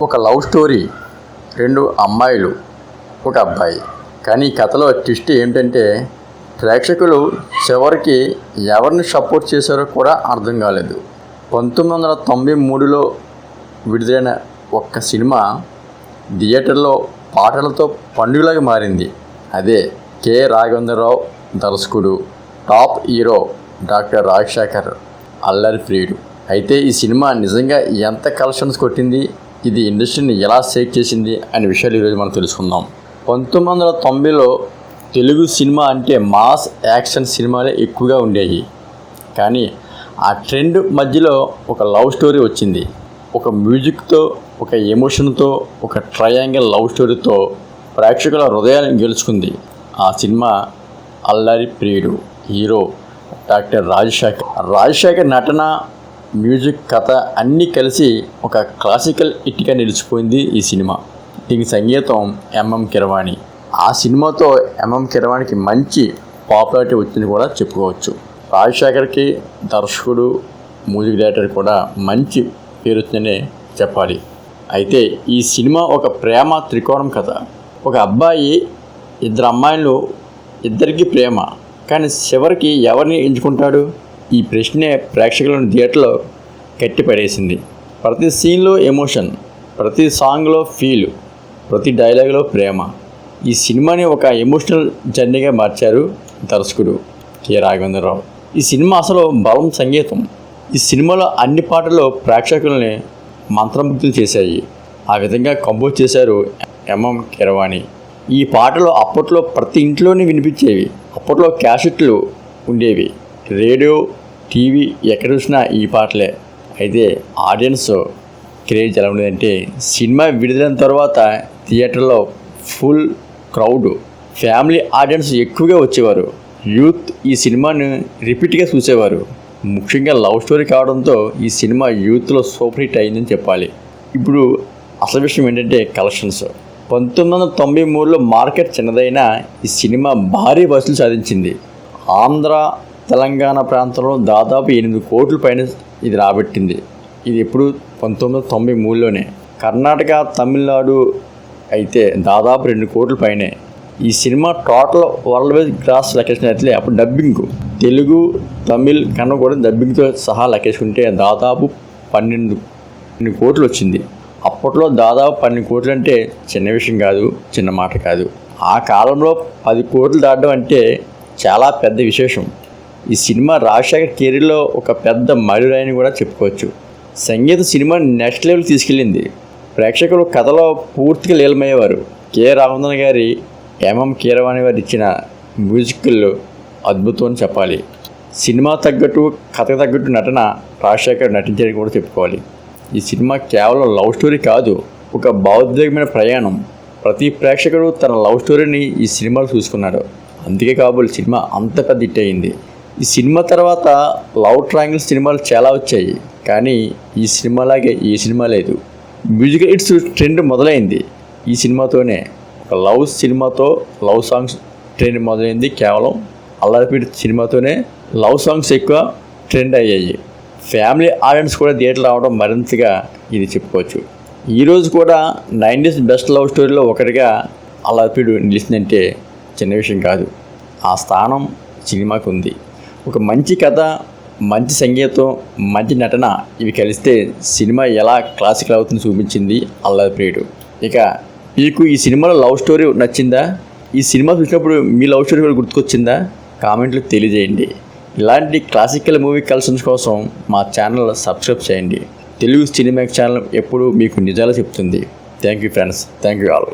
ఒక love story, 2 అమ్మాయిలు, ఒక అబ్బాయి. కానీ ఈ కథలో ట్విస్ట్ ఏమిటంటే ప్రేక్షకులు చివరికి ఎవరిని సపోర్ట్ చేశారో కూడా అర్థం కాలేదు. 1993లో విడుదలైన ఒక్క సినిమా థియేటర్లో పాటలతో పండుగలాగా మారింది. అదే కె. రాఘవేంద్రరావు దర్శకుడు, టాప్ హీరో డాక్టర్ రాజశేఖర్, అల్లరి ప్రియుడు. అయితే ఈ సినిమా నిజంగా ఎంత కలెక్షన్స్ కొట్టింది, ఇది ఇండస్ట్రీని ఎలా షేక్ చేసింది అనే విషయాలు ఈరోజు మనం తెలుసుకుందాం. 1990లో తెలుగు సినిమా అంటే మాస్ యాక్షన్ సినిమాలే ఎక్కువగా ఉండేవి. కానీ ఆ ట్రెండ్ మధ్యలో ఒక లవ్ స్టోరీ వచ్చింది. ఒక మ్యూజిక్తో, ఒక ఎమోషన్తో, ఒక ట్రయాంగిల్ లవ్ స్టోరీతో ప్రేక్షకుల హృదయాన్ని గెలుచుకుంది. ఆ సినిమా అల్లరి ప్రియుడు. హీరో డాక్టర్ రాజశేఖర్ నటన, మ్యూజిక్, కథ అన్నీ కలిసి ఒక క్లాసికల్ హిట్గా నిలిచిపోయింది ఈ సినిమా. దీనికి సంగీతం ఎంఎం కీరవాణి. ఆ సినిమాతో ఎంఎం కీరవాణికి మంచి పాపులారిటీ వచ్చింది కూడా చెప్పుకోవచ్చు. రాజశేఖర్కి దర్శకుడు, మ్యూజిక్ డైరెక్టర్ కూడా మంచి పేరు వచ్చిందనే చెప్పాలి. అయితే ఈ సినిమా ఒక ప్రేమ త్రికోణం కథ. ఒక అబ్బాయి, 2 అమ్మాయిలు, ఇద్దరికీ ప్రేమ. కానీ చివరికి ఎవరిని ఎంచుకుంటాడు? ఈ ప్రశ్నే ప్రేక్షకులను థియేటర్లో కట్టిపడేసింది. ప్రతి సీన్లో ఎమోషన్, ప్రతి సాంగ్లో ఫీల్, ప్రతి డైలాగ్లో ప్రేమ. ఈ సినిమాని ఒక ఎమోషనల్ జర్నీగా మార్చారు దర్శకుడు కె. రాఘవేంద్రరావు. ఈ సినిమా అసలు బలం సంగీతం. ఈ సినిమాలో అన్ని పాటలు ప్రేక్షకుల్ని మంత్రముగ్ధులు చేశాయి. ఆ విధంగా కంపోజ్ చేశారు ఎంఎం కీరవాణి. ఈ పాటలు అప్పట్లో ప్రతి ఇంట్లోనే వినిపించేవి. అప్పట్లో క్యాసెట్లు ఉండేవి, రేడియో, టీవీ, ఎక్కడ చూసినా ఈ పాటలే. అయితే ఆడియన్స్ క్రేజ్ ఎలా ఉండేదంటే సినిమా విడుదలైన తర్వాత థియేటర్లో ఫుల్ క్రౌడ్, ఫ్యామిలీ ఆడియన్స్ ఎక్కువగా వచ్చేవారు. యూత్ ఈ సినిమాను రిపీట్గా చూసేవారు. ముఖ్యంగా లవ్ స్టోరీ కావడంతో ఈ సినిమా యూత్లో సూపర్ హిట్ అయిందని చెప్పాలి. ఇప్పుడు అసలు విషయం ఏంటంటే కలెక్షన్స్. 1993లో మార్కెట్ చిన్నదైనా ఈ సినిమా భారీ వసూలు సాధించింది. ఆంధ్ర, తెలంగాణ ప్రాంతంలో దాదాపు 8 కోట్ల పైన ఇది రాబట్టింది. ఇది ఎప్పుడు 1993లోనే. కర్ణాటక, తమిళనాడు అయితే దాదాపు 2 కోట్ల పైనే. ఈ cinema total worldwide gross లెక్కేసినట్లే అప్పుడు డబ్బింగ్, తెలుగు, తమిళ్, కన్నడ కూడా డబ్బింగ్తో సహా లెక్కేసుకుంటే దాదాపు 12 కోట్లు వచ్చింది. అప్పట్లో దాదాపు 12 కోట్లు అంటే చిన్న విషయం కాదు, చిన్న మాట కాదు. ఆ కాలంలో 10 కోట్లు దాటడం అంటే చాలా పెద్ద విశేషం. ఈ సినిమా రాజశేఖర్ కెరీర్లో ఒక పెద్ద మైలురాయిని కూడా చెప్పుకోవచ్చు. సంగీత సినిమా నెక్స్ట్ లెవెల్ తీసుకెళ్ళింది. ప్రేక్షకులు కథలో పూర్తిగా లీలమయ్యేవారు. కె. రాఘవేంద్రన్ గారి, ఎంఎం కీరవాణి వారు ఇచ్చిన మ్యూజిక్లు అద్భుతం అని చెప్పాలి. సినిమా తగ్గట్టు, కథకు తగ్గట్టు నటన రాజశేఖర్ నటించారని కూడా చెప్పుకోవాలి. ఈ సినిమా కేవలం లవ్ స్టోరీ కాదు, ఒక భావోద్వేగమైన ప్రయాణం. ప్రతి ప్రేక్షకుడు తన లవ్ స్టోరీని ఈ సినిమాలో చూసుకున్నాడు. అందుకే కాబోలు సినిమా అంత పెద్ద హిట్ అయింది. ఈ సినిమా తర్వాత లవ్ ట్రయాంగిల్ సినిమాలు చాలా వచ్చాయి, కానీ ఈ సినిమాలాగే ఈ సినిమా లేదు. మ్యూజికల్ హిట్స్ ట్రెండ్ మొదలైంది ఈ సినిమాతోనే. ఒక లవ్ సినిమాతో లవ్ సాంగ్స్ ట్రెండ్ మొదలైంది. కేవలం అల్లరిపీడి సినిమాతోనే లవ్ సాంగ్స్ ఎక్కువ ట్రెండ్ అయ్యాయి. ఫ్యామిలీ ఆడియన్స్ కూడా థియేటర్ రావడం మరింతగా ఇది చెప్పుకోవచ్చు. ఈరోజు కూడా 90s బెస్ట్ లవ్ స్టోరీలో ఒకటిగా అల్లరిపీడు నిలిచిందంటే చిన్న విషయం కాదు. ఆ స్థానం సినిమాకు ఉంది. ఒక మంచి కథ, మంచి సంగీతం, మంచి నటన ఇవి కలిస్తే సినిమా ఎలా క్లాసికల్ అవుతుందో చూపించింది అల్లరిప్రియుడు. ఇక మీకు ఈ సినిమాలో లవ్ స్టోరీ నచ్చిందా? ఈ సినిమా చూసినప్పుడు మీ లవ్ స్టోరీ కూడా గుర్తుకొచ్చిందా? కామెంట్లు తెలియజేయండి. ఇలాంటి క్లాసికల్ మూవీ కలెక్షన్స్ కోసం మా ఛానల్ సబ్స్క్రైబ్ చేయండి. తెలుగు సినిమా ఛానల్ ఎప్పుడు మీకు నిజాలు చెప్తుంది. Thank you friends. Thank you all.